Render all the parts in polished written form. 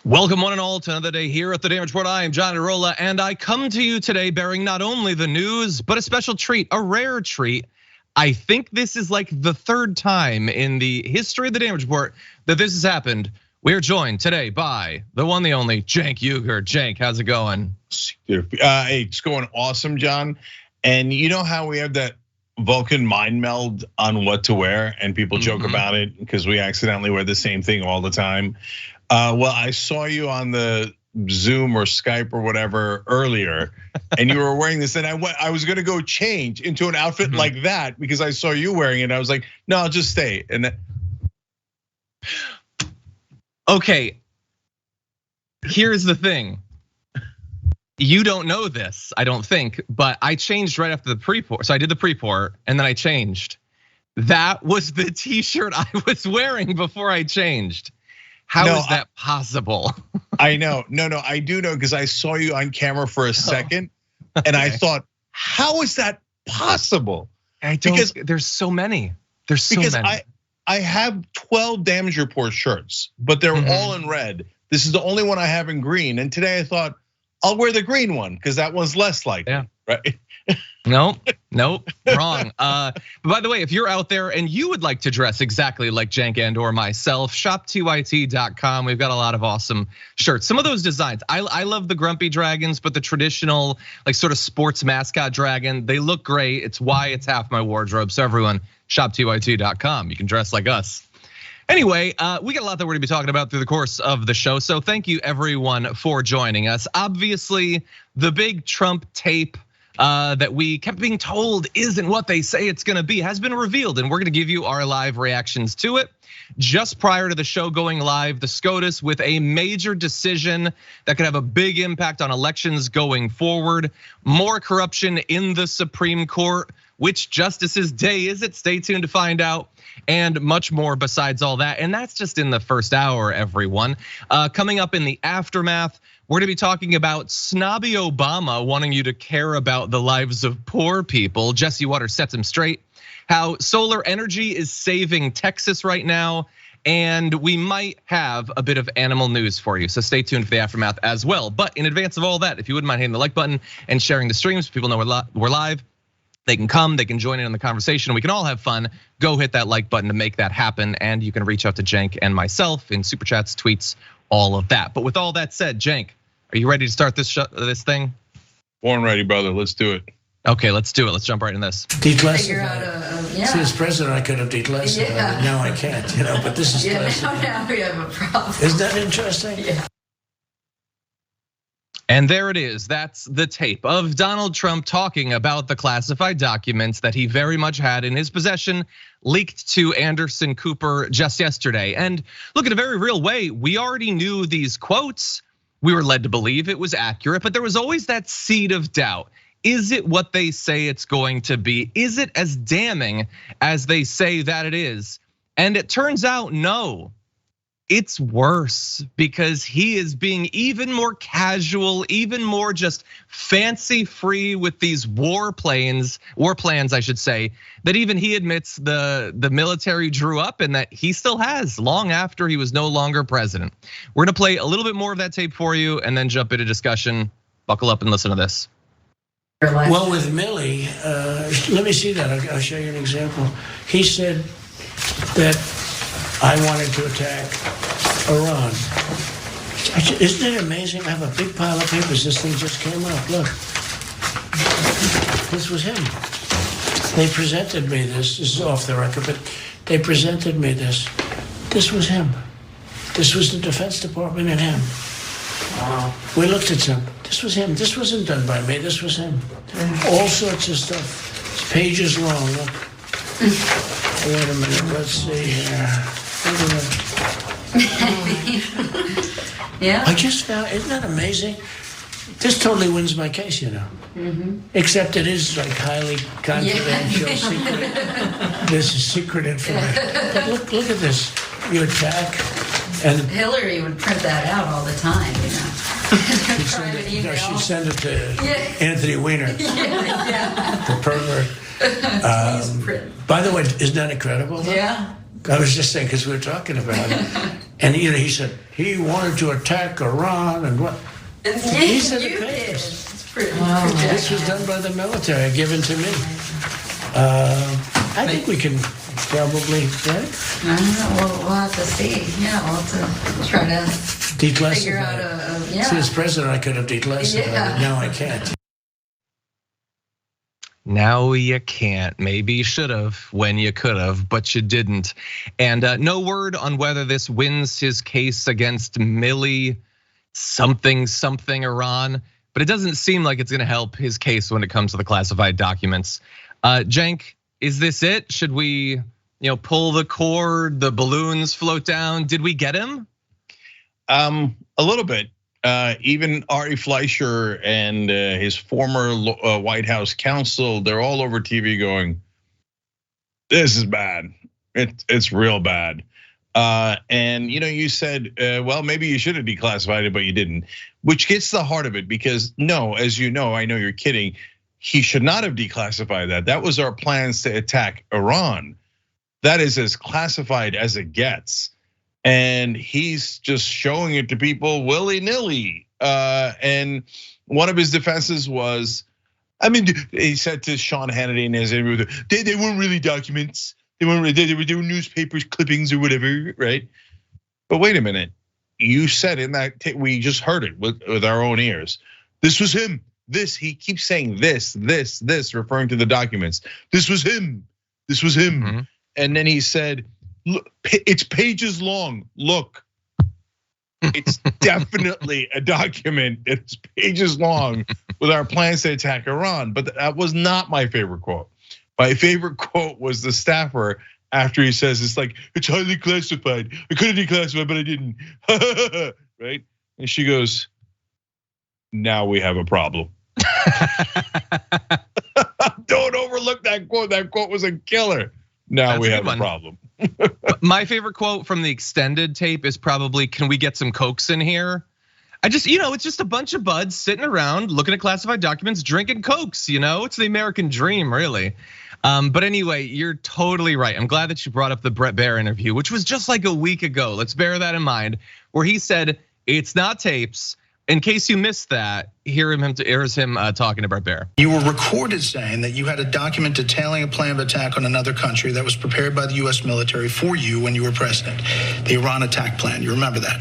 Welcome one and all to another day here at the Damage Report. I am Iadarola, and I come to you today bearing not only the news, but a special treat, a rare treat. I think this is like the third time in the history of the Damage Report that this has happened. We are joined today by the one, the only Cenk Uygur. Cenk, how's it going? Hey, it's going awesome, John. And you know how we have that Vulcan mind meld on what to wear, and people joke about it because we accidentally wear the same thing all the time. Well, I saw you on the Zoom or Skype or whatever earlier, and you were wearing this, and I was gonna go change into an outfit like that because I saw you wearing it. I was like, no, I'll just stay. And okay, here's the thing. You don't know this, I don't think, but I changed right after the pre-pour. So I did the pre-pour and then I changed. That was the t-shirt I was wearing before I changed. How is that possible? I know, no, I do know because I saw you on camera for a second, and I thought, how is that possible? Because there's so many. There's so many. I have 12 Damage Report shirts, but they're all in red. This is the only one I have in green, and today I thought I'll wear the green one because that one's less likely, right? Nope, wrong. But by the way, if you're out there and you would like to dress exactly like Cenk and or myself, shop2it.com. We've got a lot of awesome shirts. Some of those designs, I love the grumpy dragons, but the traditional like sort of sports mascot dragon, they look great. It's why it's half my wardrobe. So everyone, shop2it.com. You can dress like us. Anyway, we got a lot that we're gonna be talking about through the course of the show. So thank you everyone for joining us. Obviously, the big Trump tape that we kept being told isn't what they say it's gonna be has been revealed, and we're gonna give you our live reactions to it. Just prior to the show going live, the SCOTUS with a major decision that could have a big impact on elections going forward. More corruption in the Supreme Court. Which justice's day is it? Stay tuned to find out. And much more besides all that. And that's just in the first hour, everyone. Coming up in the aftermath, we're gonna be talking about snobby Obama wanting you to care about the lives of poor people. Jesse Waters sets him straight. How solar energy is saving Texas right now. And we might have a bit of animal news for you. So stay tuned for the aftermath as well. But in advance of all that, if you wouldn't mind hitting the like button and sharing the streams, so people know we're live. They can come, they can join in on the conversation. We can all have fun. Go hit that like button to make that happen. And you can reach out to Cenk and myself in super chats, tweets, all of that. But with all that said, Cenk, are you ready to start this thing? Born ready, brother. Let's do it. Okay, let's do it. Let's jump right in this. Declassified. See, as president, I could have declassified. Now I can't, But this is classified. Now we have a problem. Isn't that interesting? Yeah. And there it is. That's the tape of Donald Trump talking about the classified documents that he very much had in his possession, leaked to Anderson Cooper just yesterday. And look, in a very real way, we already knew these quotes. We were led to believe it was accurate, but there was always that seed of doubt. Is it what they say it's going to be? Is it as damning as they say that it is? And it turns out, no. It's worse because he is being even more casual, even more just fancy free with these war plans, I should say, that even he admits the military drew up and that he still has long after he was no longer president. We're gonna play a little bit more of that tape for you and then jump into discussion. Buckle up and listen to this. Well, with Milley, let me see that. I'll show you an example. He said that I wanted to attack Iran. Isn't it amazing? I have a big pile of papers. This thing just came up. Look, this was him. They presented me this. This is off the record, but they presented me this. This was him. This was the Defense Department and him. Wow. We looked at him. This was him. This wasn't done by me. This was him. All sorts of stuff. It's pages long. Look. Wait a minute. Let's see here. Yeah. I just found, isn't that amazing? This totally wins my case, Except it is like highly confidential, secret. This is secret information. But look at this. You attack, and Hillary would print that out all the time, she'd send it to Anthony Weiner, Yeah. the pervert. By the way, isn't that incredible? Yeah. I was just saying, because we were talking about it. And he said he wanted to attack Iran and what? These are the papers. This was done by the military, given to me. I think we can probably, right? I don't know. We'll have to see. Yeah, we'll have to try to Declassify. figure out a See, as president, I could have declassified it. Now I can't. Now you can't. Maybe you should have when you could have, but you didn't. And no word on whether this wins his case against Millie something Iran. But it doesn't seem like it's going to help his case when it comes to the classified documents. Cenk, is this it? Should we, pull the cord? The balloons float down. Did we get him? A little bit. Even Ari Fleischer and his former White House counsel, they're all over TV going, "This is bad. It's real bad." And you said, well, maybe you should have declassified it, but you didn't, which gets to the heart of it. Because no, as you know, I know you're kidding. He should not have declassified that. That was our plans to attack Iran. That is as classified as it gets. And he's just showing it to people willy-nilly. And one of his defenses was, he said to Sean Hannity in his interview, they weren't really documents. They were newspapers, clippings or whatever, right? But wait a minute, you said in that we just heard it with our own ears. This was him. He keeps saying this, referring to the documents. This was him. Mm-hmm. And then he said, "Look, it's pages long. Look, it's definitely a document. It's pages long with our plans to attack Iran." But that was not my favorite quote. My favorite quote was the staffer after he says, "It's highly classified. I could have declassified, but I didn't." Right? And she goes, "Now we have a problem." Don't overlook that quote. That quote was a killer. Now we have a problem. My favorite quote from the extended tape is probably, "Can we get some Cokes in here?" It's just a bunch of buds sitting around looking at classified documents, drinking Cokes, it's the American dream, really. But anyway, you're totally right. I'm glad that you brought up the Bret Baier interview, which was just like a week ago. Let's bear that in mind, where he said it's not tapes. In case you missed that, here's him talking to Bret Baier. You were recorded saying that you had a document detailing a plan of attack on another country that was prepared by the US military for you when you were president. The Iran attack plan, you remember that?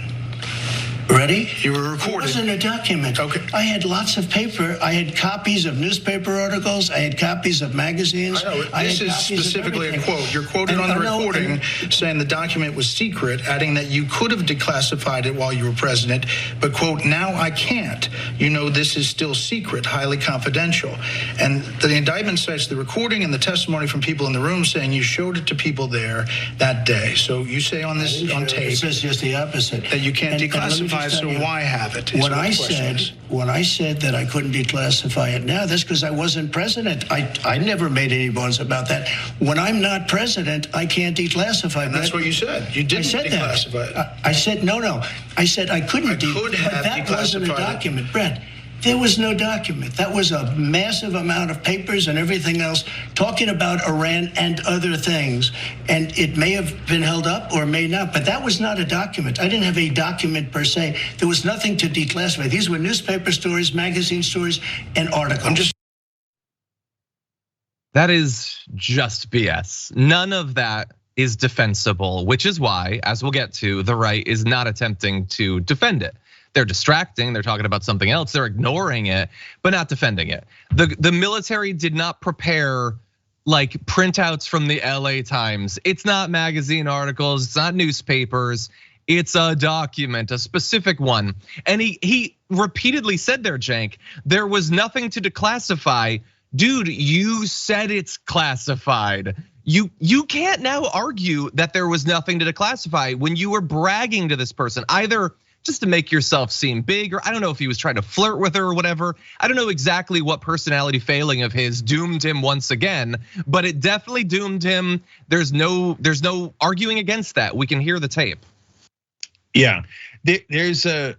Ready? You were recorded. It wasn't a document. Okay. I had lots of paper. I had copies of newspaper articles. I had copies of magazines. I know. This is specifically a quote. You're quoted on the recording saying the document was secret, adding that you could have declassified it while you were president, but quote, "Now I can't. This is still secret, highly confidential." And the indictment cites the recording and the testimony from people in the room saying you showed it to people there that day. So you say on tape, it says just the opposite, that you can't declassify. So why have it? When I said that I couldn't declassify it now, that's because I wasn't president. I never made any bones about that. When I'm not president, I can't declassify. That's what you said. You didn't declassify it. I said no. I said I couldn't. But that wasn't a document, Brett. There was no document. That was a massive amount of papers and everything else talking about Iran and other things. And it may have been held up or may not, but that was not a document. I didn't have a document per se. There was nothing to declassify. These were newspaper stories, magazine stories, and articles. That is just BS. None of that is defensible, which is why, as we'll get to, the right is not attempting to defend it. They're distracting, they're talking about something else, they're ignoring it, but not defending it. The military did not prepare like printouts from the LA Times. It's not magazine articles, it's not newspapers, it's a document, a specific one. And he repeatedly said there, Cenk, there was nothing to declassify. Dude, you said it's classified. You can't now argue that there was nothing to declassify when you were bragging to this person, either just to make yourself seem big, or I don't know if he was trying to flirt with her or whatever. I don't know exactly what personality failing of his doomed him once again, but it definitely doomed him. There's no arguing against that. We can hear the tape. Yeah, there's the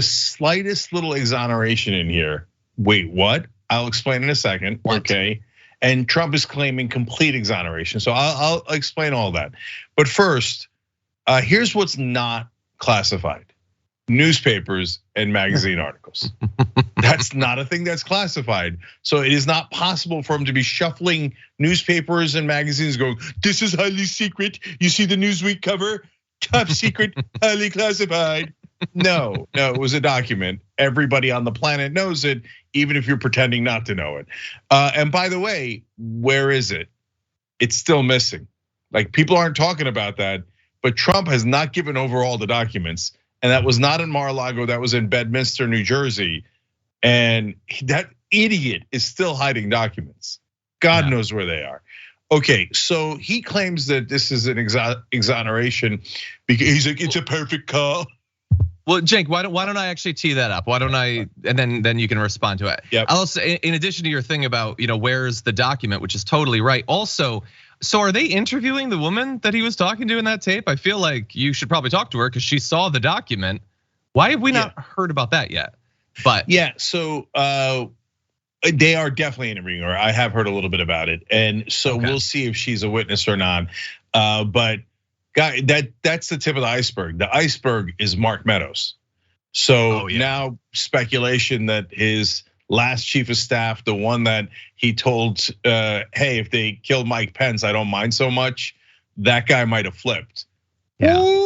slightest little exoneration in here. Wait, what? I'll explain in a second. What? Okay. and Trump is claiming complete exoneration. So I'll explain all that. But first, here's what's not classified: newspapers and magazine articles. That's not a thing that's classified. So it is not possible for him to be shuffling newspapers and magazines going, this is highly secret. You see the Newsweek cover, top secret, highly classified. No, it was a document. Everybody on the planet knows it, even if you're pretending not to know it. And by the way, where is it? It's still missing. Like, people aren't talking about that, but Trump has not given over all the documents. And that was not in Mar-a-Lago, that was in Bedminster, New Jersey. And that idiot is still hiding documents. God knows where they are. Okay, so he claims that this is an exoneration because he's like, it's a perfect call. Well, Cenk, why don't I actually tee that up? Why don't I, and then you can respond to it. Yep. I'll say, in addition to your thing about, where's the document, which is totally right. Also, so are they interviewing the woman that he was talking to in that tape? I feel like you should probably talk to her because she saw the document. Why have we not heard about that yet? But yeah, so they are definitely interviewing her. I have heard a little bit about it, and so we'll see if she's a witness or not. But that's the tip of the iceberg. The iceberg is Mark Meadows. So now speculation that his last chief of staff, the one that he told, hey, if they kill Mike Pence, I don't mind so much, that guy might have flipped. Yeah.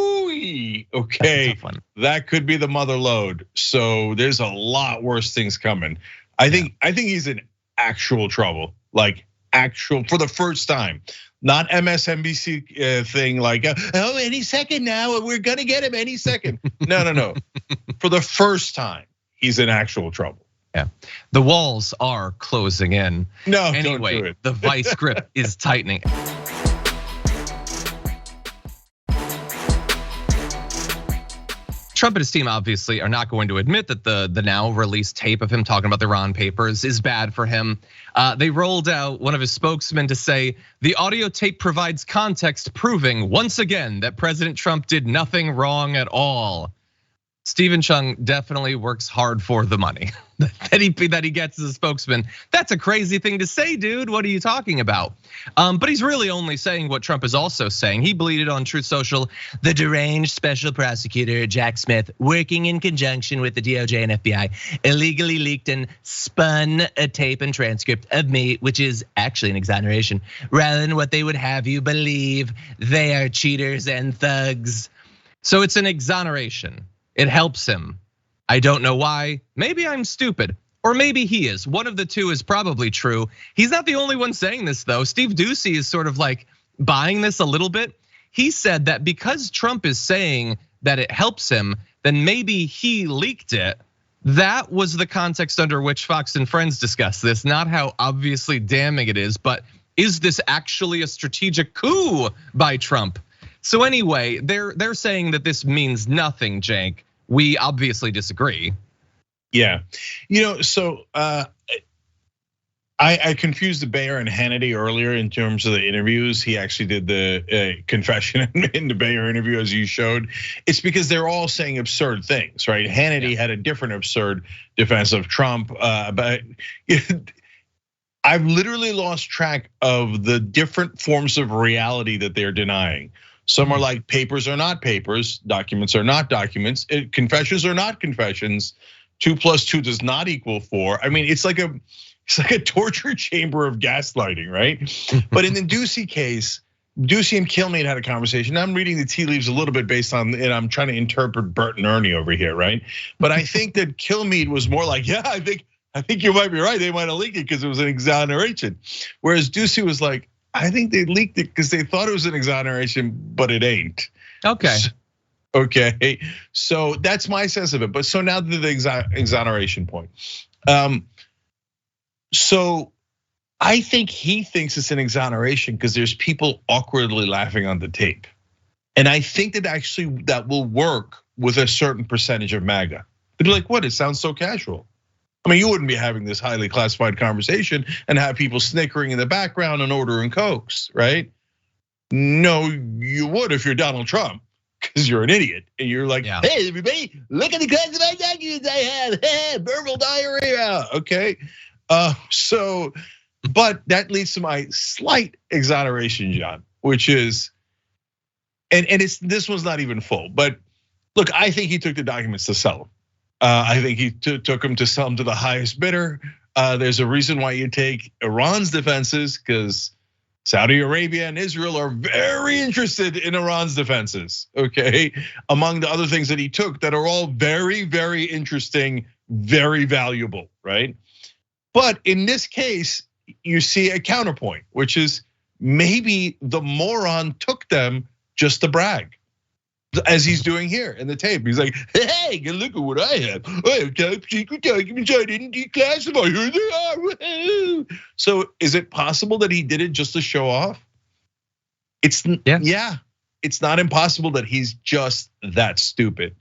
Okay, that could be the mother lode. So there's a lot worse things coming. I think he's in actual trouble, like actual, for the first time. Not MSNBC thing like, oh, any second now, we're gonna get him any second. No. For the first time, he's in actual trouble. Yeah, the walls are closing in. No, anyway, don't do it. The vice grip is tightening. Trump and his team obviously are not going to admit that the now released tape of him talking about the Iran papers is bad for him. They rolled out one of his spokesmen to say the audio tape provides context proving once again that President Trump did nothing wrong at all. Stephen Chung definitely works hard for the money that he gets as a spokesman. That's a crazy thing to say, dude. What are you talking about? But he's really only saying what Trump is also saying. He bleated on Truth Social, the deranged special prosecutor Jack Smith, working in conjunction with the DOJ and FBI, illegally leaked and spun a tape and transcript of me, which is actually an exoneration, rather than what they would have you believe. They are cheaters and thugs. So it's an exoneration. It helps him. I don't know why. Maybe I'm stupid, or maybe he is. One of the two is probably true. He's not the only one saying this though. Steve Doocy is sort of like buying this a little bit. He said that because Trump is saying that it helps him, then maybe he leaked it. That was the context under which Fox and Friends discussed this, not how obviously damning it is, but is this actually a strategic coup by Trump? So anyway, they're saying that this means nothing, Cenk. We obviously disagree. Yeah, so I confused the Bayer and Hannity earlier in terms of the interviews. He actually did the confession in the Bayer interview, as you showed. It's because they're all saying absurd things, right? Hannity had a different absurd defense of Trump, but I've literally lost track of the different forms of reality that they're denying. Some are like papers are not papers, documents are not documents, confessions are not confessions. 2 + 2 does not equal 4. I mean, it's like a torture chamber of gaslighting, right? But in the Doocy case, Doocy and Kilmeade had a conversation. I'm reading the tea leaves a little bit based on, and I'm trying to interpret Bert and Ernie over here, right? But I think that Kilmeade was more like, yeah, I think you might be right. They might have leaked it because it was an exoneration. Whereas Doocy was like, I think they leaked it because they thought it was an exoneration, but it ain't. Okay, so that's my sense of it. But so now to the exoneration point. So I think he thinks it's an exoneration because there's people awkwardly laughing on the tape. And I think that actually that will work with a certain percentage of MAGA. They'd be like, what, it sounds so casual. I mean, you wouldn't be having this highly classified conversation and have people snickering in the background and ordering Cokes, right? No, you would if you're Donald Trump, because you're an idiot. And you're like, hey, everybody, look at the classified documents I have, verbal diarrhea, okay? So But that leads to my slight exoneration, John, which is, and this one's not even full, but look, I think he took the documents to sell them. I think he took them to sell them to the highest bidder. There's a reason why you take Iran's defenses, because Saudi Arabia and Israel are very interested in Iran's defenses, okay? Among the other things that he took that are all very, very interesting, very valuable, right? But in this case, you see a counterpoint, which is maybe the moron took them just to brag, as he's doing here in the tape. He's like, hey, look at what I have. I have top secret documents I didn't declassify. Here they are. So is it possible that he did it just to show off? Yeah, it's not impossible that he's just that stupid.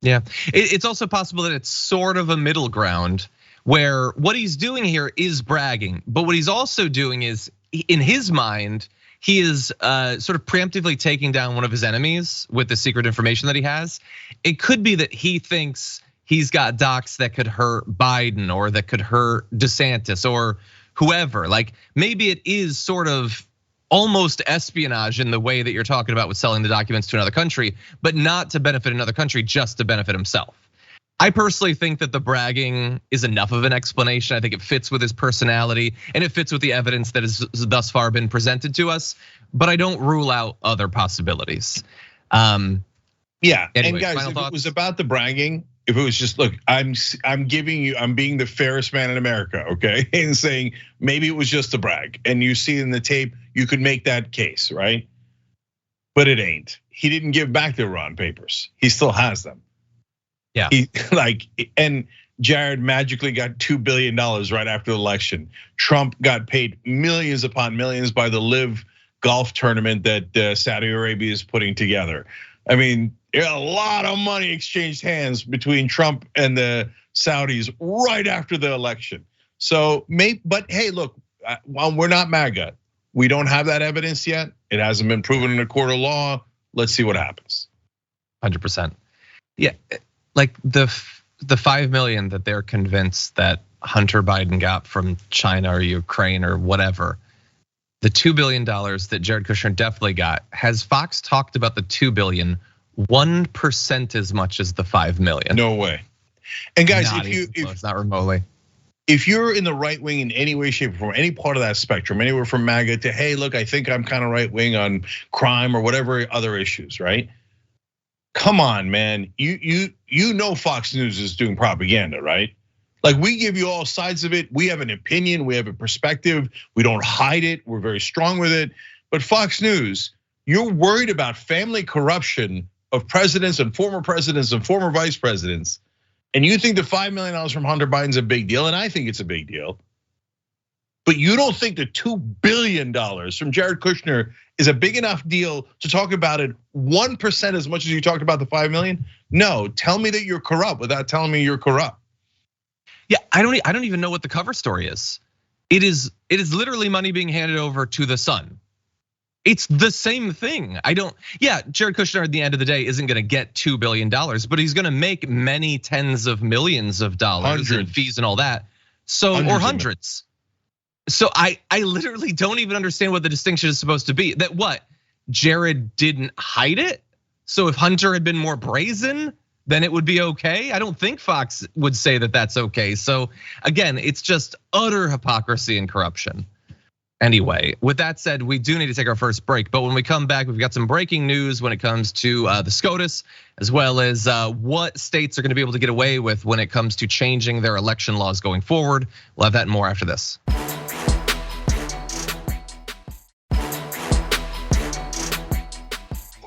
Yeah, it's also possible that it's sort of a middle ground where what he's doing here is bragging, but what he's also doing is, in his mind, he is sort of preemptively taking down one of his enemies with the secret information that he has. It could be that he thinks he's got docs that could hurt Biden or that could hurt DeSantis or whoever. Like maybe it is sort of almost espionage in the way that you're talking about with selling the documents to another country, but not to benefit another country, just to benefit himself. I personally think that the bragging is enough of an explanation. I think it fits with his personality and it fits with the evidence that has thus far been presented to us, but I don't rule out other possibilities. Yeah, anyway, and guys, if it was about the bragging, if it was just, look, I'm being the fairest man in America, okay? And saying maybe it was just a brag, and you see in the tape, you could make that case, right? But it ain't. He didn't give back the Iran papers. He still has them. Yeah, and Jared magically got $2 billion right after the election. Trump got paid millions upon millions by the Live golf tournament that Saudi Arabia is putting together. I mean, a lot of money exchanged hands between Trump and the Saudis right after the election. So, but hey, look, while we're not MAGA, we don't have that evidence yet. It hasn't been proven in a court of law. Let's see what happens. 100%. Yeah. Like the 5 million that they're convinced that Hunter Biden got from China or Ukraine or whatever, the $2 billion that Jared Kushner definitely got, has Fox talked about the 2 billion 1% as much as the 5 million? No way. And guys, if not remotely, if you're in the right wing in any way, shape, or form, any part of that spectrum, anywhere from MAGA to, hey, look, I think I'm kind of right wing on crime or whatever other issues, right? Come on, man. You know Fox News is doing propaganda, right? Like we give you all sides of it. We have an opinion, we have a perspective. We don't hide it. We're very strong with it. But Fox News, you're worried about family corruption of presidents and former vice presidents. And you think the $5 million from Hunter Biden's a big deal, and I think it's a big deal. But you don't think the $2 billion from Jared Kushner is a big enough deal to talk about it 1% as much as you talked about the 5 million? No, tell me that you're corrupt without telling me you're corrupt. Yeah, I don't even know what the cover story is. It is literally money being handed over to the son. It's the same thing. Jared Kushner at the end of the day isn't gonna get $2 billion, but he's gonna make many tens of millions of dollars in fees and all that. So, or hundreds. So I literally don't even understand what the distinction is supposed to be. That what, Jared didn't hide it? So if Hunter had been more brazen, then it would be okay? I don't think Fox would say that that's okay. So again, it's just utter hypocrisy and corruption. Anyway, with that said, we do need to take our first break. But when we come back, we've got some breaking news when it comes to the SCOTUS, as well as what states are gonna be able to get away with when it comes to changing their election laws going forward. We'll have that and more after this.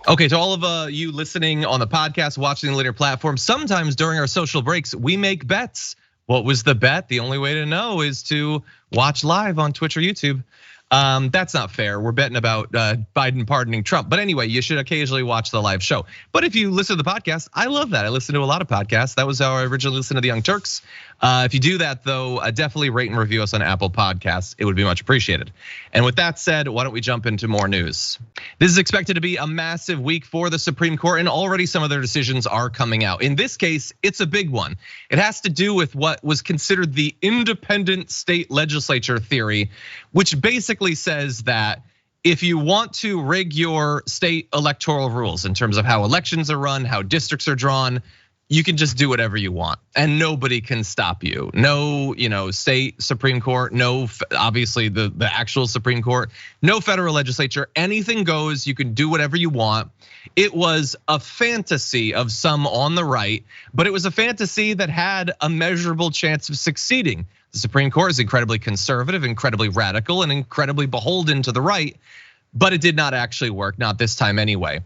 Okay, to all of you listening on the podcast, watching the linear platform, sometimes during our social breaks, we make bets. What was the bet? The only way to know is to watch live on Twitch or YouTube. That's not fair. We're betting about Biden pardoning Trump. But anyway, you should occasionally watch the live show. But if you listen to the podcast, I love that. I listen to a lot of podcasts. That was how I originally listened to the Young Turks. If you do that though, definitely rate and review us on Apple Podcasts. It would be much appreciated. And with that said, why don't we jump into more news? This is expected to be a massive week for the Supreme Court, and already some of their decisions are coming out. In this case, it's a big one. It has to do with what was considered the independent state legislature theory, which basically says that if you want to rig your state electoral rules in terms of how elections are run, how districts are drawn, you can just do whatever you want and nobody can stop you. No, state Supreme Court, no, obviously the actual Supreme Court, no federal legislature, anything goes, you can do whatever you want. It was a fantasy of some on the right, but it was a fantasy that had a measurable chance of succeeding. The Supreme Court is incredibly conservative, incredibly radical, and incredibly beholden to the right. But it did not actually work, not this time anyway.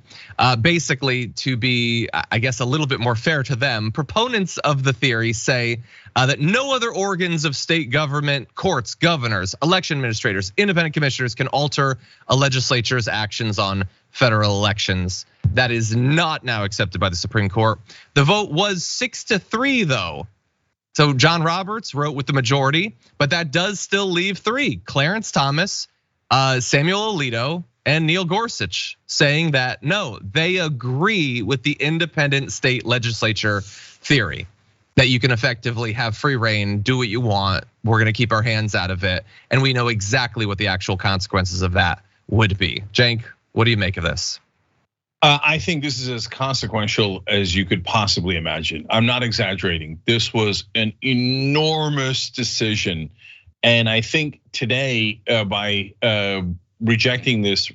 Basically, to be, I guess, a little bit more fair to them, proponents of the theory say that no other organs of state government, courts, governors, election administrators, independent commissioners can alter a legislature's actions on federal elections. That is not now accepted by the Supreme Court. The vote was 6-3 though. So John Roberts wrote with the majority, but that does still leave 3. Clarence Thomas, Samuel Alito, and Neil Gorsuch saying that no, they agree with the independent state legislature theory that you can effectively have free reign, do what you want. We're gonna keep our hands out of it. And we know exactly what the actual consequences of that would be. Cenk, what do you make of this? I think this is as consequential as you could possibly imagine. I'm not exaggerating. This was an enormous decision. And I think today, by rejecting this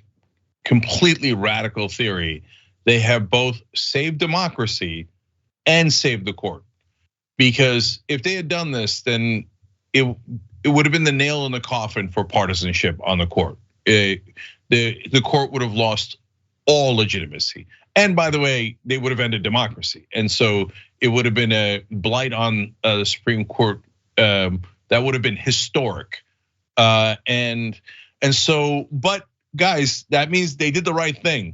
completely radical theory, they have both saved democracy and saved the court. Because if they had done this, then it would have been the nail in the coffin for partisanship on the court. The court would have lost all legitimacy. And by the way, they would have ended democracy. And so it would have been a blight on the Supreme Court that would have been historic. And so, but guys, that means they did the right thing.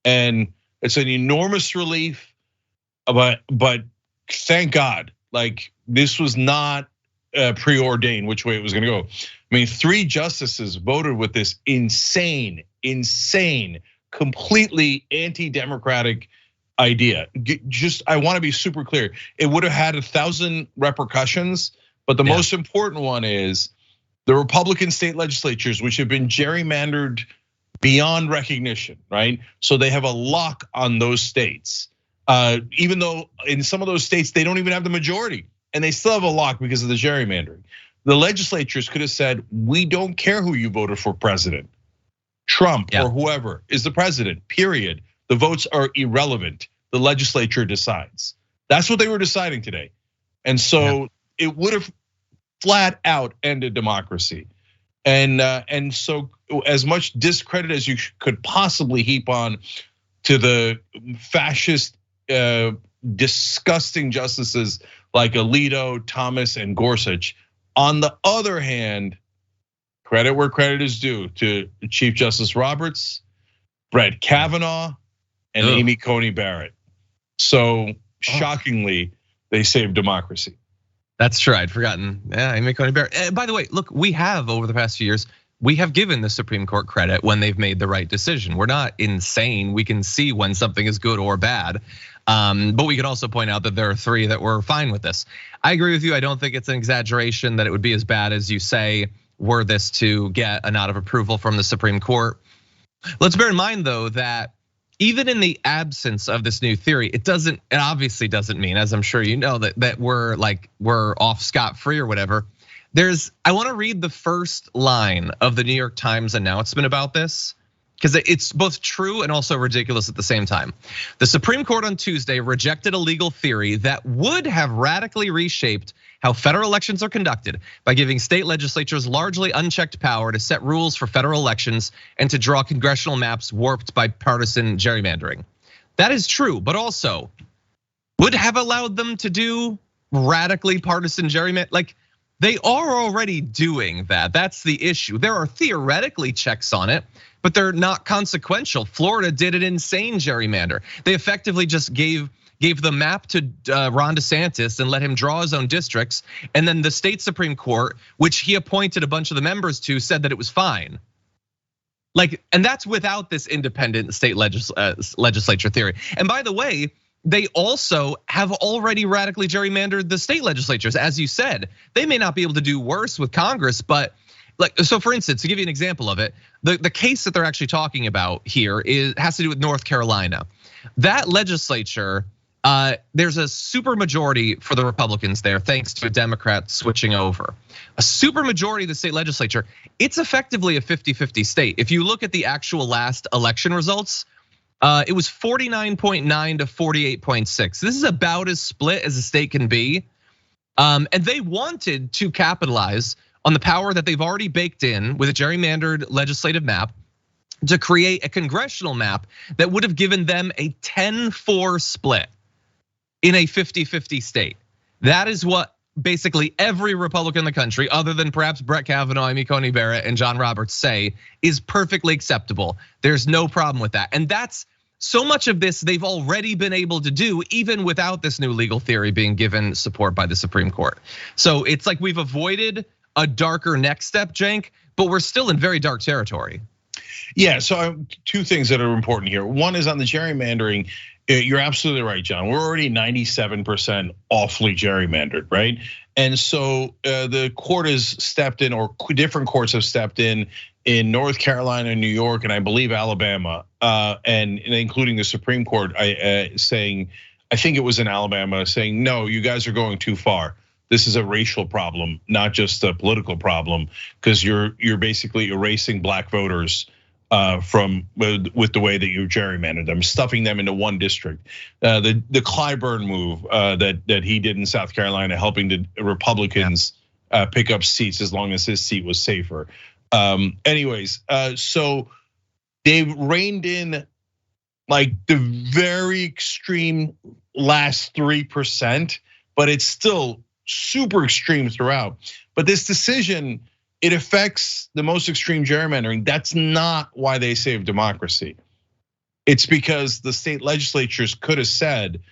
And it's an enormous relief, but thank God, like this was not preordained which way it was gonna go. I mean, 3 justices voted with this insane, completely anti-democratic idea. I wanna be super clear. It would have had 1,000 repercussions, but the most important one is the Republican state legislatures, which have been gerrymandered beyond recognition, right? So they have a lock on those states. Even though in some of those states, they don't even have the majority and they still have a lock because of the gerrymandering. The legislatures could have said, we don't care who you voted for president. Trump or whoever is the president, period. The votes are irrelevant. The legislature decides. That's what they were deciding today. And so it would have flat out ended democracy. And so as much discredit as you could possibly heap on to the fascist, disgusting justices like Alito, Thomas, and Gorsuch. On the other hand, credit where credit is due to Chief Justice Roberts, Brett Kavanaugh, and Amy Coney Barrett. So shockingly, they saved democracy. That's true, I'd forgotten. Yeah, Amy Coney Barrett. By the way, look, we have over the past few years, we have given the Supreme Court credit when they've made the right decision. We're not insane. We can see when something is good or bad. But we could also point out that there are 3 that were fine with this. I agree with you. I don't think it's an exaggeration that it would be as bad as you say were this to get a nod of approval from the Supreme Court. Let's bear in mind though that even in the absence of this new theory, it obviously doesn't mean, as I'm sure you know, that we're off scot-free or whatever. I want to read the first line of the New York Times announcement about this, because it's both true and also ridiculous at the same time. The Supreme Court on Tuesday rejected a legal theory that would have radically reshaped how federal elections are conducted by giving state legislatures largely unchecked power to set rules for federal elections and to draw congressional maps warped by partisan gerrymandering. That is true, but also would have allowed them to do radically partisan gerrymandering. Like, They are already doing that. That's the issue. There are theoretically checks on it, but they're not consequential. Florida did an insane gerrymander. They effectively just gave the map to Ron DeSantis and let him draw his own districts. And then the state Supreme Court, which he appointed a bunch of the members to, said that it was fine. And that's without this independent state legislature theory. And by the way, they also have already radically gerrymandered the state legislatures. As you said, they may not be able to do worse with Congress, but so for instance, to give you an example of it, the case that they're actually talking about here has to do with North Carolina. That legislature, there's a super majority for the Republicans there, thanks to a Democrat switching over. A super majority of the state legislature, it's effectively a 50-50 state. If you look at the actual last election results, it was 49.9 to 48.6. This is about as split as a state can be. And they wanted to capitalize on the power that they've already baked in with a gerrymandered legislative map to create a congressional map that would have given them a 10-4 split in a 50-50 state. That is what basically every Republican in the country, other than perhaps Brett Kavanaugh, Amy Coney Barrett, and John Roberts, say is perfectly acceptable. There's no problem with that. And that's so much of this they've already been able to do, even without this new legal theory being given support by the Supreme Court. So it's like we've avoided a darker next step, Cenk, but we're still in very dark territory. Yeah, so two things that are important here. One is on the gerrymandering. You're absolutely right, John. We're already 97% awfully gerrymandered, right? And so the court has stepped in, or different courts have stepped in North Carolina, New York, and I believe Alabama, and including the Supreme Court saying, I think it was in Alabama, saying, no, you guys are going too far. This is a racial problem, not just a political problem, because you're basically erasing black voters from with the way that you gerrymandered them, stuffing them into one district. The Clyburn move that he did in South Carolina, helping the Republicans pick up seats as long as his seat was safer. Anyways, so they've reined in like the very extreme last 3%, but it's still super extreme throughout. But this decision, it affects the most extreme gerrymandering. That's not why they saved democracy. It's because the state legislatures could have said,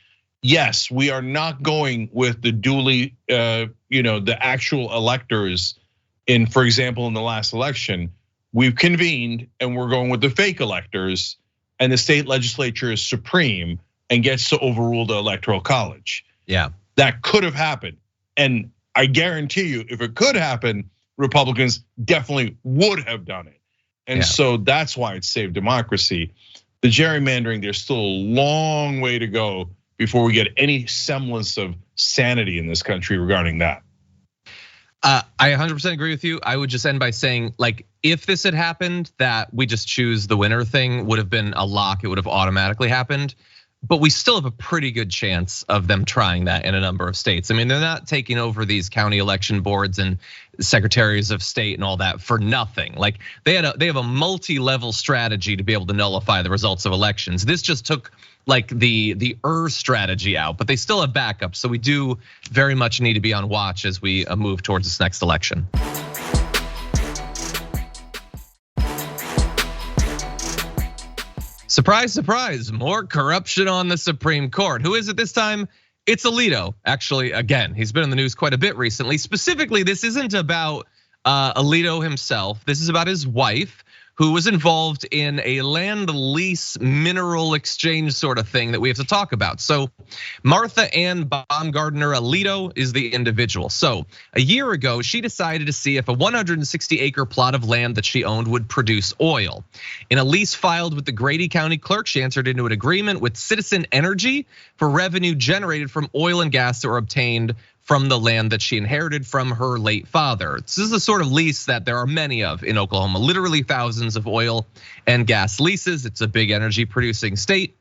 yes, we are not going with the duly, the actual electors in, for example, in the last election. We've convened and we're going with the fake electors, and the state legislature is supreme and gets to overrule the electoral college. Yeah, that could have happened. And I guarantee you, if it could happen, Republicans definitely would have done it. And so that's why it saved democracy. The gerrymandering, there's still a long way to go before we get any semblance of sanity in this country regarding that. I 100% agree with you. I would just end by saying, like, if this had happened, that we just choose the winner thing would have been a lock. It would have automatically happened. But we still have a pretty good chance of them trying that in a number of states. I mean, they're not taking over these county election boards and secretaries of state and all that for nothing. Like they have a multi-level strategy to be able to nullify the results of elections. This just took like the strategy out, but they still have backups. So we do very much need to be on watch as we move towards this next election. Surprise, surprise, more corruption on the Supreme Court. Who is it this time? It's Alito. Actually, again, he's been in the news quite a bit recently. Specifically, this isn't about Alito himself. This is about his wife, who was involved in a land lease mineral exchange sort of thing that we have to talk about. So Martha Ann Baumgardner Alito is the individual. So a year ago, she decided to see if a 160-acre plot of land that she owned would produce oil. In a lease filed with the Grady County Clerk, she entered into an agreement with Citizen Energy for revenue generated from oil and gas that were obtained from the land that she inherited from her late father. This is the sort of lease that there are many of in Oklahoma, literally thousands of oil and gas leases. It's a big energy producing state.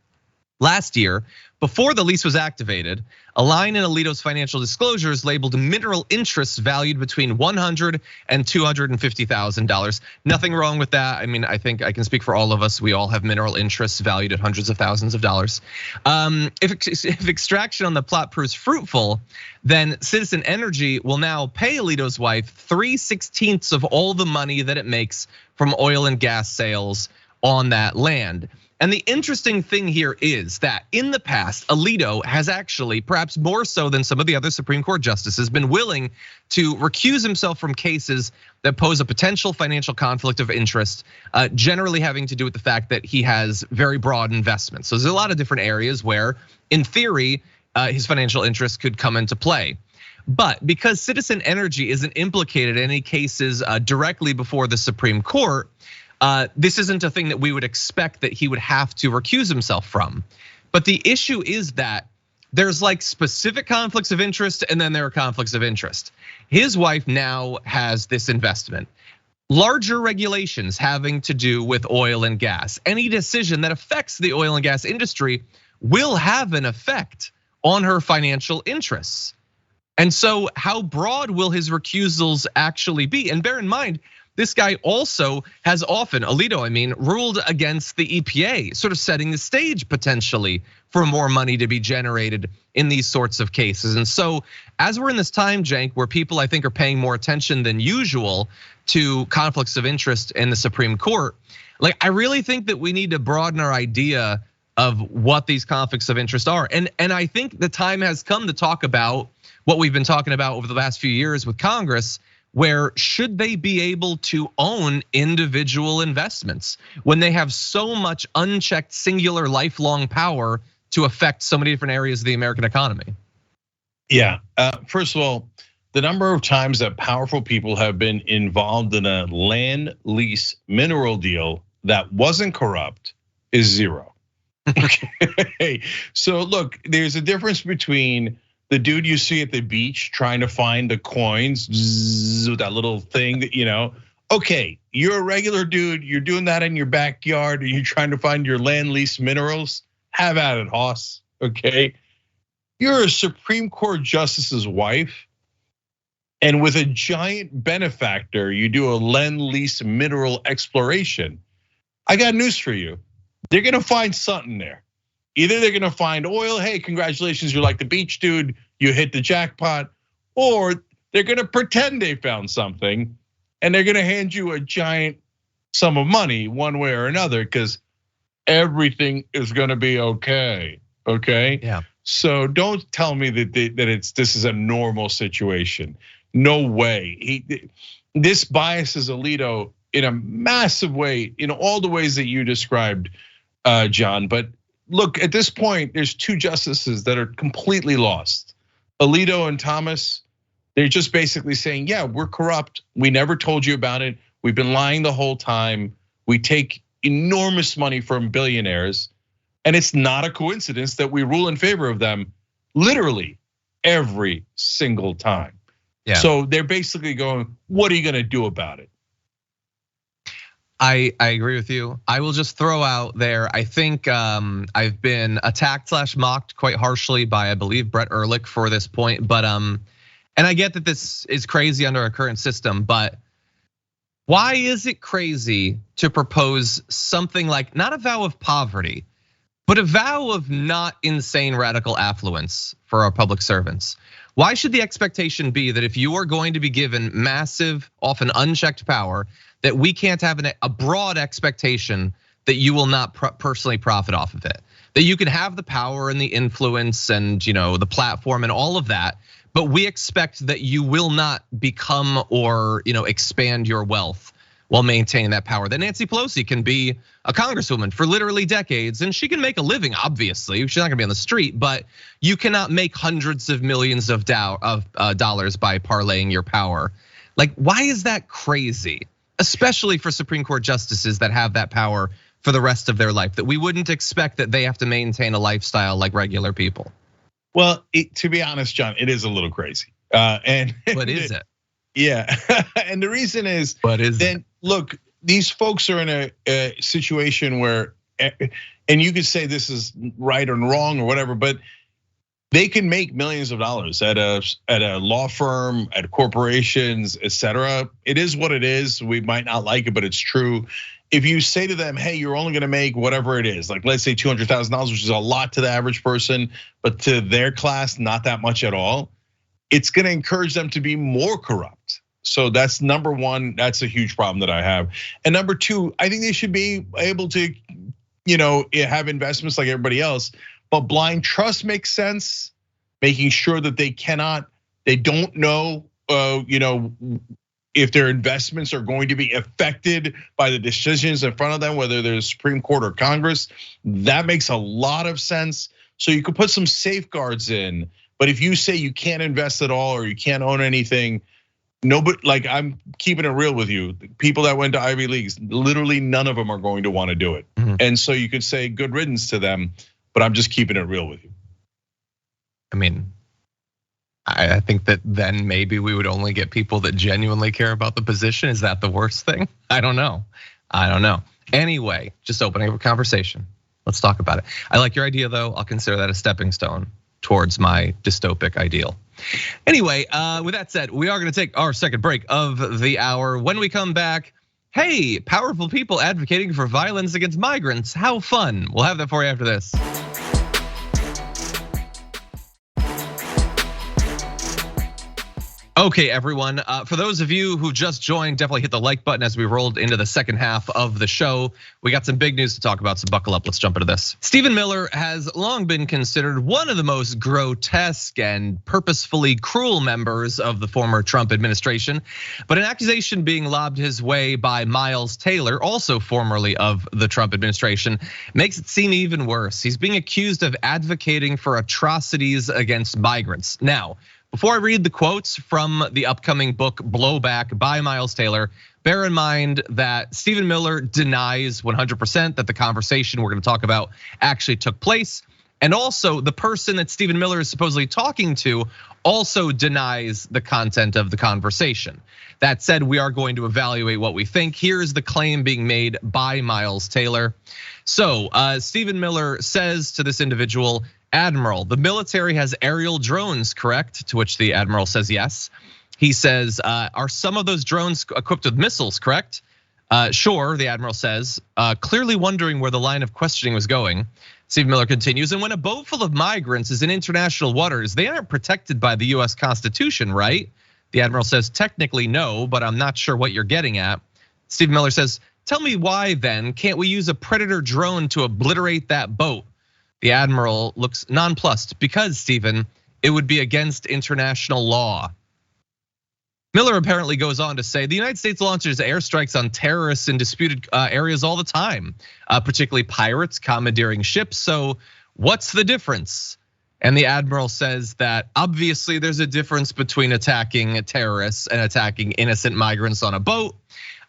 Last year, before the lease was activated, a line in Alito's financial disclosures labeled mineral interests valued between $100,000 and $250,000. Nothing wrong with that. I mean, I think I can speak for all of us. We all have mineral interests valued at hundreds of thousands of dollars. If extraction on the plot proves fruitful, then Citizen Energy will now pay Alito's wife 3/16 of all the money that it makes from oil and gas sales on that land. And the interesting thing here is that in the past, Alito has actually, perhaps more so than some of the other Supreme Court justices, been willing to recuse himself from cases that pose a potential financial conflict of interest, generally having to do with the fact that he has very broad investments. So there's a lot of different areas where, in theory, his financial interests could come into play. But because Citizen Energy isn't implicated in any cases directly before the Supreme Court, this isn't a thing that we would expect that he would have to recuse himself from. But the issue is that there's like specific conflicts of interest and then there are conflicts of interest. His wife now has this investment. Larger regulations having to do with oil and gas. Any decision that affects the oil and gas industry will have an effect on her financial interests. And so how broad will his recusals actually be? And bear in mind, this guy also has often, Alito, I mean, ruled against the EPA, sort of setting the stage potentially for more money to be generated in these sorts of cases. And so as we're in this time, Cenk, where people I think are paying more attention than usual to conflicts of interest in the Supreme Court, like I really think that we need to broaden our idea of what these conflicts of interest are. And I think the time has come to talk about what we've been talking about over the last few years with Congress, where should they be able to own individual investments when they have so much unchecked, singular, lifelong power to affect so many different areas of the American economy? Yeah, first of all, the number of times that powerful people have been involved in a land lease mineral deal that wasn't corrupt is zero. Okay, so look, there's a difference between the dude you see at the beach trying to find the coins with that little thing that, okay, you're a regular dude, you're doing that in your backyard and you're trying to find your land lease minerals, have at it, Hoss, okay? You're a Supreme Court justice's wife, and with a giant benefactor, you do a land lease mineral exploration. I got news for you. They're gonna find something there. Either they're gonna find oil, hey, congratulations, you're like the beach dude, you hit the jackpot, or they're gonna pretend they found something and they're gonna hand you a giant sum of money one way or another, because everything is gonna be okay, okay? Yeah. So don't tell me that this is a normal situation. No way. This biases Alito in a massive way, in all the ways that you described, John, but look, at this point, there's two justices that are completely lost. Alito and Thomas, they're just basically saying, yeah, we're corrupt. We never told you about it. We've been lying the whole time. We take enormous money from billionaires. And it's not a coincidence that we rule in favor of them literally every single time. Yeah. So they're basically going, what are you gonna do about it? I agree with you. I will just throw out there, I think I've been attacked / mocked quite harshly by, I believe, Brett Ehrlich for this point. But and I get that this is crazy under our current system, but why is it crazy to propose something like not a vow of poverty, but a vow of not insane radical affluence for our public servants? Why should the expectation be that if you are going to be given massive, often unchecked power, that we can't have a broad expectation that you will not personally profit off of it? That you can have the power and the influence and the platform and all of that, but we expect that you will not become or expand your wealth while maintaining that power. That Nancy Pelosi can be a congresswoman for literally decades, and she can make a living, obviously. She's not gonna be on the street, but you cannot make hundreds of millions of dollars by parlaying your power. Like, why is that crazy? Especially for Supreme Court justices that have that power for the rest of their life, that we wouldn't expect that they have to maintain a lifestyle like regular people. Well, to be honest, John, it is a little crazy. And what is it? Yeah, and the reason is, what is then look, these folks are in a situation where and you could say this is right or wrong or whatever, but they can make millions of dollars at a law firm, at corporations, etc. It is what it is. We might not like it, but it's true. If you say to them, hey, you're only gonna make whatever it is, like let's say $200,000, which is a lot to the average person, but to their class, not that much at all, it's gonna encourage them to be more corrupt. So that's number one, that's a huge problem that I have. And number two, I think they should be able to, have investments like everybody else, but blind trust makes sense, making sure that they don't know, if their investments are going to be affected by the decisions in front of them, whether there's Supreme Court or Congress. That makes a lot of sense. So you could put some safeguards in, but if you say you can't invest at all or you can't own anything, nobody, like I'm keeping it real with you. People that went to Ivy Leagues, literally none of them are going to want to do it. And so you could say good riddance to them, but I'm just keeping it real with you. I mean, I think that then maybe we would only get people that genuinely care about the position. Is that the worst thing? I don't know. Anyway, just opening up a conversation. Let's talk about it. I like your idea though. I'll consider that a stepping stone towards my dystopic ideal. Anyway, with that said, we are gonna take our second break of the hour. When we come back, hey, powerful people advocating for violence against migrants. How fun. We'll have that for you after this. Okay, everyone, for those of you who just joined, definitely hit the like button as we rolled into the second half of the show. We got some big news to talk about, so buckle up, let's jump into this. Stephen Miller has long been considered one of the most grotesque and purposefully cruel members of the former Trump administration. But an accusation being lobbed his way by Miles Taylor, also formerly of the Trump administration, makes it seem even worse. He's being accused of advocating for atrocities against migrants. Now, before I read the quotes from the upcoming book Blowback by Miles Taylor, bear in mind that Stephen Miller denies 100% that the conversation we're gonna talk about actually took place. And also the person that Stephen Miller is supposedly talking to also denies the content of the conversation. That said, we are going to evaluate what we think. Here's the claim being made by Miles Taylor. So Stephen Miller says to this individual, Admiral, the military has aerial drones, correct? To which the Admiral says yes. He says, are some of those drones equipped with missiles, correct? Sure, the Admiral says, clearly wondering where the line of questioning was going. Stephen Miller continues, and when a boat full of migrants is in international waters, they aren't protected by the US Constitution, right? The Admiral says, technically no, but I'm not sure what you're getting at. Stephen Miller says, tell me why then can't we use a Predator drone to obliterate that boat? The Admiral looks nonplussed because, Stephen, it would be against international law. Miller apparently goes on to say the United States launches airstrikes on terrorists in disputed areas all the time, particularly pirates commandeering ships. So what's the difference? And the Admiral says that obviously there's a difference between attacking terrorists and attacking innocent migrants on a boat.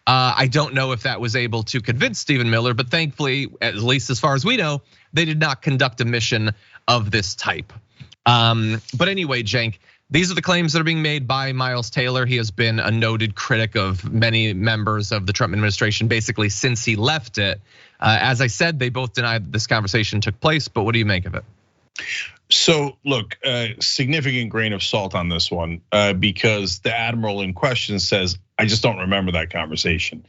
I don't know if that was able to convince Stephen Miller, but thankfully, at least as far as we know, they did not conduct a mission of this type. But anyway, Cenk, these are the claims that are being made by Miles Taylor. He has been a noted critic of many members of the Trump administration, basically since he left it. As I said, they both denied that this conversation took place, but what do you make of it? So look, significant grain of salt on this one, because the Admiral in question says, I just don't remember that conversation.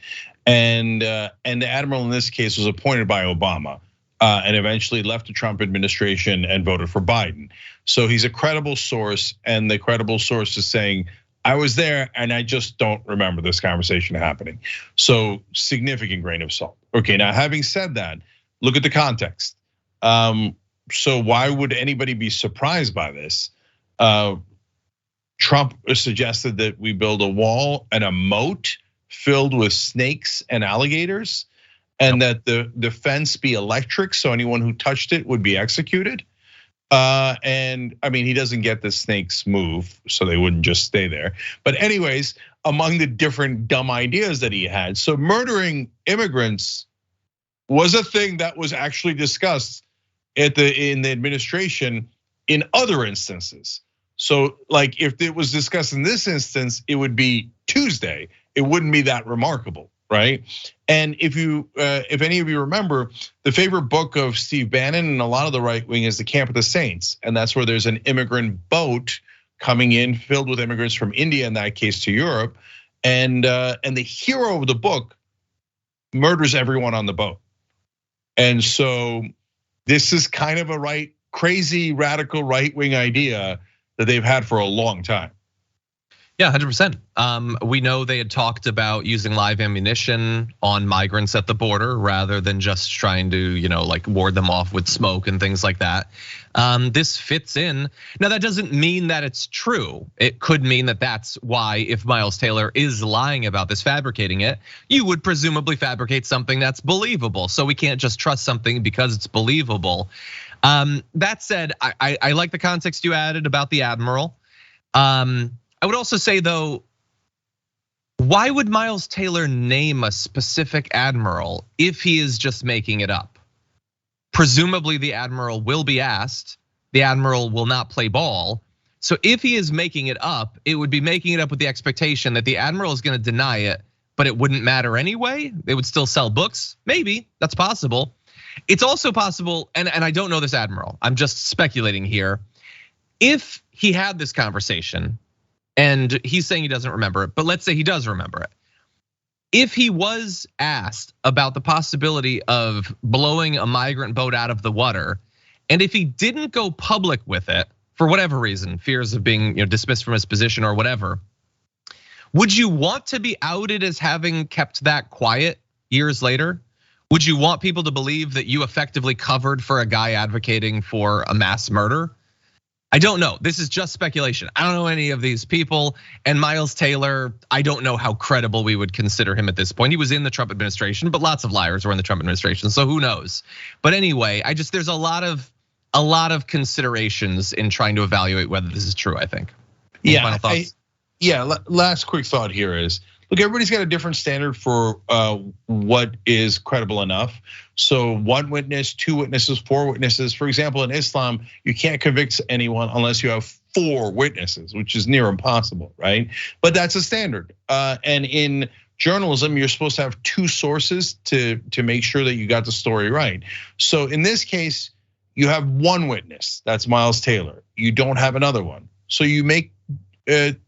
And the Admiral in this case was appointed by Obama and eventually left the Trump administration and voted for Biden. So he's a credible source, and the credible source is saying, I was there and I just don't remember this conversation happening. So significant grain of salt. Okay, now having said that, look at the context. So why would anybody be surprised by this? Trump suggested that we build a wall and a moat filled with snakes and alligators, and that the fence be electric, so anyone who touched it would be executed. And I mean, he doesn't get the snakes move, so they wouldn't just stay there. But anyways, among the different dumb ideas that he had, so murdering immigrants was a thing that was actually discussed in the administration in other instances. So like if it was discussed in this instance, it would be Tuesday. It wouldn't be that remarkable. right? And if any of you remember, the favorite book of Steve Bannon and a lot of the right wing is The Camp of the Saints, and that's where there's an immigrant boat coming in filled with immigrants from India, in that case to Europe, and the hero of the book murders everyone on the boat. And so this is kind of a crazy radical right wing idea that they've had for a long time. Yeah, 100%. We know they had talked about using live ammunition on migrants at the border rather than just trying to, like ward them off with smoke and things like that. This fits in. Now, that doesn't mean that it's true. It could mean that that's why, if Miles Taylor is lying about this, fabricating it, you would presumably fabricate something that's believable. So we can't just trust something because it's believable. That said, I like the context you added about the admiral. I would also say, though, why would Miles Taylor name a specific admiral if he is just making it up? Presumably the admiral will be asked. The admiral will not play ball. So if he is making it up, it would be making it up with the expectation that the admiral is going to deny it, but it wouldn't matter anyway. They would still sell books. Maybe that's possible. It's also possible, and I don't know this admiral, I'm just speculating here. If he had this conversation, and he's saying he doesn't remember it, but let's say he does remember it. If he was asked about the possibility of blowing a migrant boat out of the water, and if he didn't go public with it for whatever reason, fears of being dismissed from his position or whatever, would you want to be outed as having kept that quiet years later? Would you want people to believe that you effectively covered for a guy advocating for a mass murder? I don't know. This is just speculation. I don't know any of these people. And Miles Taylor, I don't know how credible we would consider him at this point. He was in the Trump administration, but lots of liars were in the Trump administration, so who knows? But anyway, there's a lot of considerations in trying to evaluate whether this is true, I think. Any final thoughts? Last quick thought here is, look, everybody's got a different standard for what is credible enough. So 1 witness, 2 witnesses, 4 witnesses. For example, in Islam, you can't convict anyone unless you have 4 witnesses, which is near impossible, right? But that's a standard. And in journalism, you're supposed to have 2 sources to make sure that you got the story right. So in this case, you have 1 witness, that's Miles Taylor. You don't have another one. So you make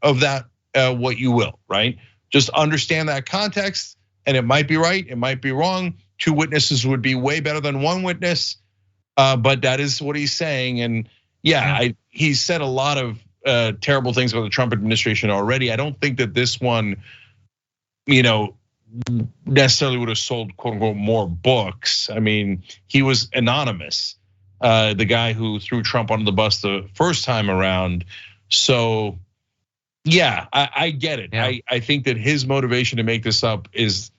of that what you will, right? Just understand that context, and it might be right, it might be wrong. 2 witnesses would be way better than 1 witness, but that is what he's saying. And he's said a lot of terrible things about the Trump administration already. I don't think that this one, necessarily would have sold quote unquote more books. I mean, he was anonymous, the guy who threw Trump under the bus the first time around. So yeah, I get it. Yeah. I think that his motivation to make this up is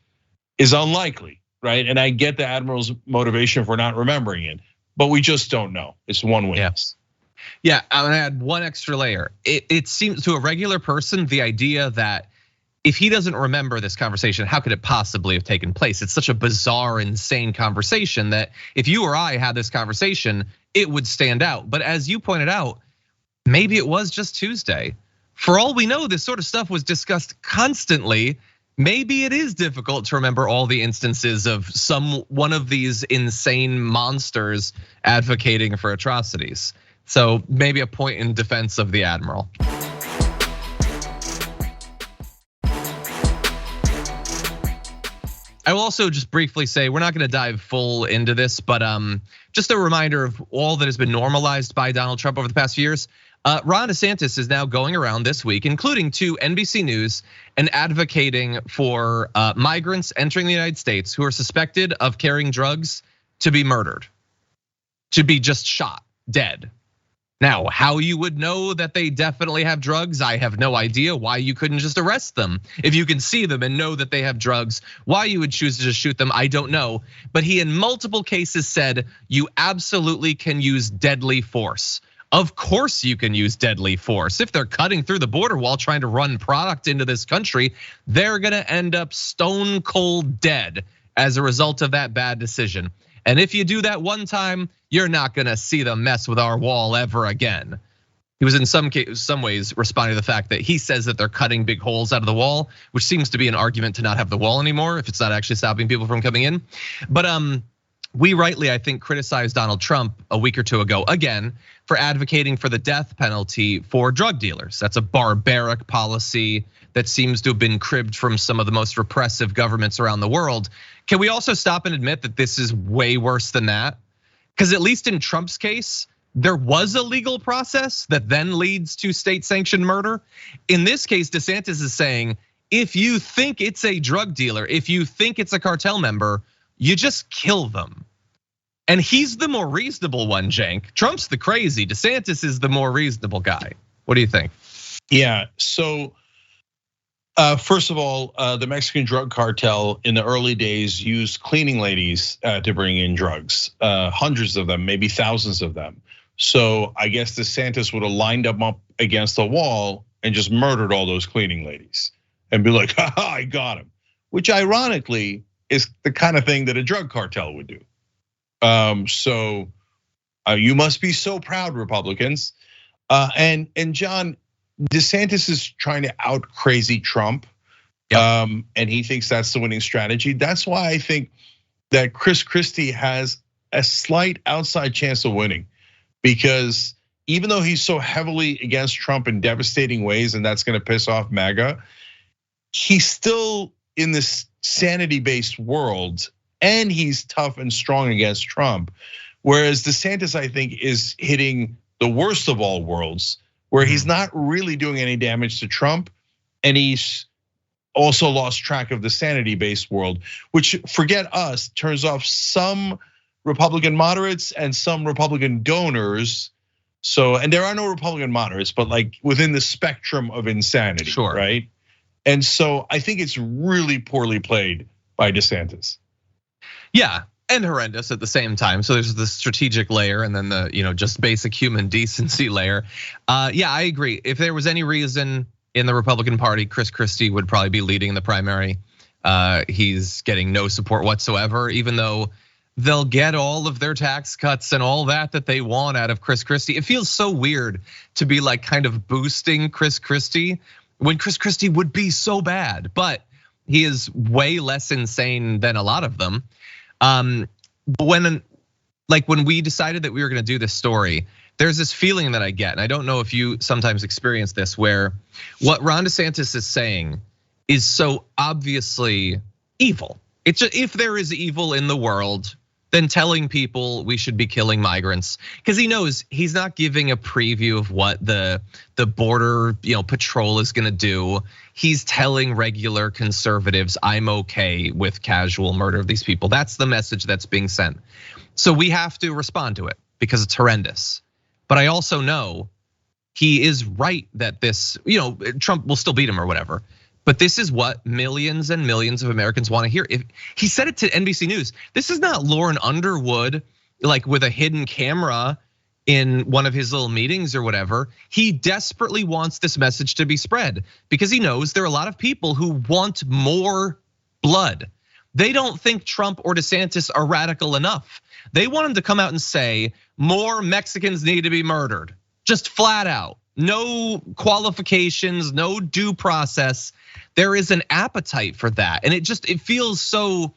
unlikely, right? And I get the admiral's motivation for not remembering it, but we just don't know. It's 1 witness. Yeah, I'm gonna add 1 extra layer. It seems to a regular person, the idea that if he doesn't remember this conversation, how could it possibly have taken place? It's such a bizarre, insane conversation that if you or I had this conversation, it would stand out. But as you pointed out, maybe it was just Tuesday. For all we know, this sort of stuff was discussed constantly. Maybe it is difficult to remember all the instances of one of these insane monsters advocating for atrocities. So maybe a point in defense of the admiral. I will also just briefly say, we're not gonna dive full into this, but just a reminder of all that has been normalized by Donald Trump over the past few years. Ron DeSantis is now going around this week, including to NBC News, and advocating for migrants entering the United States who are suspected of carrying drugs to be murdered, to be just shot, dead. Now, how you would know that they definitely have drugs, I have no idea. Why you couldn't just arrest them? If you can see them and know that they have drugs, why you would choose to just shoot them, I don't know. But he in multiple cases said, you absolutely can use deadly force. Of course you can use deadly force. If they're cutting through the border wall trying to run product into this country, they're gonna end up stone cold dead as a result of that bad decision. And if you do that one time, you're not gonna see them mess with our wall ever again. He was in some ways responding to the fact that he says that they're cutting big holes out of the wall, which seems to be an argument to not have the wall anymore if it's not actually stopping people from coming in. But we rightly, I think, criticized Donald Trump a week or two ago, again, for advocating for the death penalty for drug dealers. That's a barbaric policy that seems to have been cribbed from some of the most repressive governments around the world. Can we also stop and admit that this is way worse than that? Because at least in Trump's case, there was a legal process that then leads to state-sanctioned murder. In this case, DeSantis is saying, if you think it's a drug dealer, if you think it's a cartel member, you just kill them. And he's the more reasonable one, Cenk. Trump's the crazy, DeSantis is the more reasonable guy. What do you think? Yeah, so first of all, the Mexican drug cartel in the early days used cleaning ladies to bring in drugs, hundreds of them, maybe thousands of them. So I guess DeSantis would have lined them up against the wall and just murdered all those cleaning ladies and be like, haha, I got him. Which ironically is the kind of thing that a drug cartel would do. So you must be so proud, Republicans. And John, DeSantis is trying to out crazy Trump. Yep. And he thinks that's the winning strategy. That's why I think that Chris Christie has a slight outside chance of winning. Because even though he's so heavily against Trump in devastating ways, and that's gonna piss off MAGA, he's still in this sanity-based world, and he's tough and strong against Trump. Whereas DeSantis, I think, is hitting the worst of all worlds, where he's not really doing any damage to Trump, and he's also lost track of the sanity-based world, which, forget us, turns off some Republican moderates and some Republican donors. So, and there are no Republican moderates, but like within the spectrum of insanity, sure, right? And so I think it's really poorly played by DeSantis. Yeah, and horrendous at the same time. So there's the strategic layer and then the just basic human decency layer. Yeah, I agree. If there was any reason in the Republican Party, Chris Christie would probably be leading the primary. He's getting no support whatsoever, even though they'll get all of their tax cuts and all that they want out of Chris Christie. It feels so weird to be like kind of boosting Chris Christie when Chris Christie would be so bad, but he is way less insane than a lot of them. When we decided that we were gonna do this story, there's this feeling that I get, and I don't know if you sometimes experience this, where what Ron DeSantis is saying is so obviously evil. It's just, if there is evil in the world, then telling people we should be killing migrants, because he knows he's not giving a preview of what the border patrol is gonna do. He's telling regular conservatives, I'm okay with casual murder of these people. That's the message that's being sent. So we have to respond to it because it's horrendous. But I also know he is right that this, Trump will still beat him or whatever. But this is what millions and millions of Americans want to hear. If he said it to NBC News, this is not Lauren Underwood, like with a hidden camera in one of his little meetings or whatever. He desperately wants this message to be spread because he knows there are a lot of people who want more blood. They don't think Trump or DeSantis are radical enough. They want him to come out and say more Mexicans need to be murdered, just flat out. No qualifications, no due process. There is an appetite for that. And it feels so,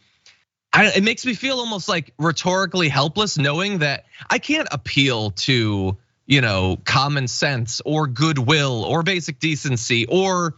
it makes me feel almost like rhetorically helpless knowing that I can't appeal to, common sense or goodwill or basic decency or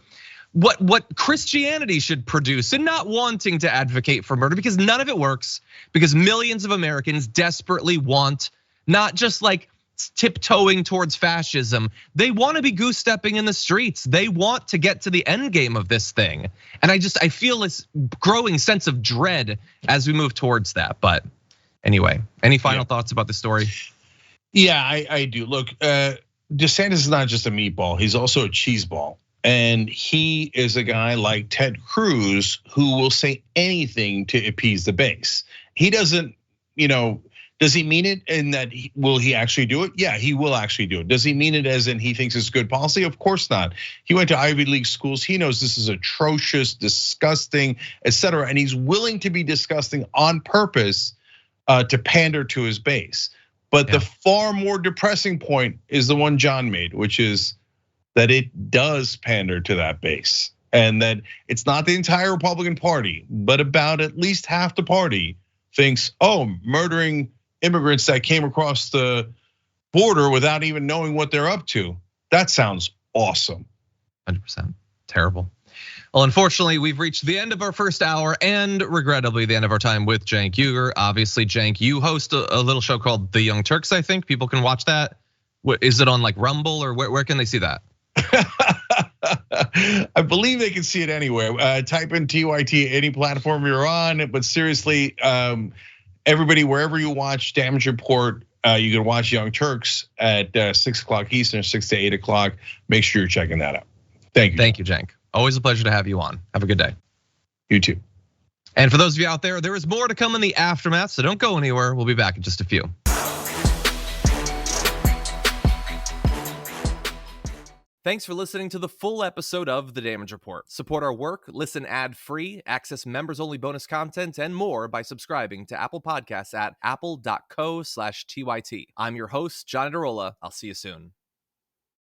what Christianity should produce and not wanting to advocate for murder, because none of it works, because millions of Americans desperately want not just like tiptoeing towards fascism. They want to be goose stepping in the streets. They want to get to the end game of this thing. And I feel this growing sense of dread as we move towards that. But anyway, any final thoughts about the story? Yeah, I do. Look, DeSantis is not just a meatball, he's also a cheese ball. And he is a guy like Ted Cruz who will say anything to appease the base. He doesn't, does he mean it in that, will he actually do it? Yeah, he will actually do it. Does he mean it as in he thinks it's good policy? Of course not. He went to Ivy League schools. He knows this is atrocious, disgusting, etc. And he's willing to be disgusting on purpose to pander to his base. But the far more depressing point is the one John made, which is that it does pander to that base. And that it's not the entire Republican Party, but about at least half the party thinks, oh, murdering immigrants that came across the border without even knowing what they're up to. That sounds awesome. 100%. Terrible. Well, unfortunately, we've reached the end of our first hour and regrettably the end of our time with Cenk Uygur. Obviously, Cenk, you host a little show called The Young Turks, I think. People can watch that. Is it on like Rumble or where can they see that? I believe they can see it anywhere. Type in TYT any platform you're on. But seriously, everybody, wherever you watch Damage Report, you can watch Young Turks at 6 o'clock Eastern, 6 to 8 o'clock. Make sure you're checking that out. Thank you. Thank you, Cenk. Always a pleasure to have you on. Have a good day. You too. And for those of you out there is more to come in the aftermath, so don't go anywhere. We'll be back in just a few. Thanks for listening to the full episode of The Damage Report. Support our work, listen ad-free, access members-only bonus content, and more by subscribing to Apple Podcasts at apple.co/TYT. I'm your host, John Iadarola. I'll see you soon.